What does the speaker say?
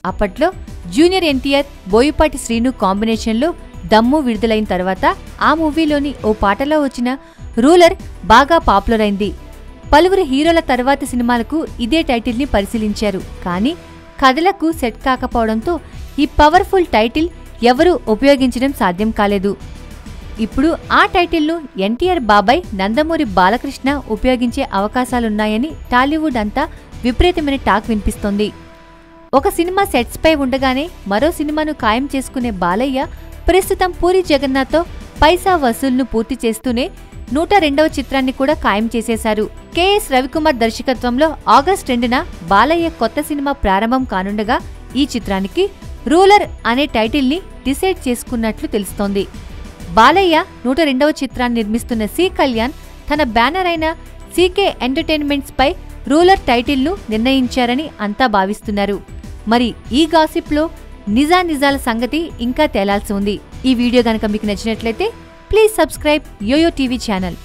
అప్పట్లో జూనియర్ ఎన్టీఆర్, బోయపాటి శ్రీను కాంబినేషన్లో దమ్ము విడుదలైన తర్వాత ఆ మూవీలోని ఓ పాటలో వచ్చిన రూలర్ బాగా పాపులర్ అయింది. పలువురు హీరోల తర్వాతి సినిమాలకు ఇదే టైటిల్ని పరిశీలించారు. కానీ కథలకు సెట్ కాకపోవడంతో ఈ పవర్ఫుల్ టైటిల్ ఎవరూ ఉపయోగించడం సాధ్యం కాలేదు. ఇప్పుడు ఆ టైటిల్ను ఎన్టీఆర్ బాబాయ్ నందమూరి బాలకృష్ణ ఉపయోగించే అవకాశాలున్నాయని టాలీవుడ్ అంతా విపరీతమైన టాక్ వినిపిస్తోంది. ఒక సినిమా సెట్స్పై ఉండగానే మరో సినిమాను ఖాయం చేసుకునే బాలయ్య ప్రస్తుతం పూరి జగన్నాథ్తో పైసా వసూల్ను పూర్తి చేస్తూనే 102వ చిత్రాన్ని కూడా ఖాయం చేసేశారు. కెఎస్ రవికుమార్ దర్శకత్వంలో ఆగస్టు 2న బాలయ్య కొత్త సినిమా ప్రారంభం కానుండగా ఈ చిత్రానికి రూలర్ అనే టైటిల్ని డిసైడ్ చేసుకున్నట్లు తెలుస్తోంది. బాలయ్య 102వ చిత్రాన్ని నిర్మిస్తున్న సి కళ్యాణ్ తన బ్యానర్ అయిన సీకే ఎంటర్టైన్మెంట్స్ పై రూలర్ టైటిల్ను నిర్ణయించారని అంతా భావిస్తున్నారు. మరి ఈ గాసిప్లో నిజాల సంగతి ఇంకా తేలాల్సి ఉంది. ఈ వీడియో గనక మీకు నచ్చినట్లయితే please subscribe Yoyo TV channel.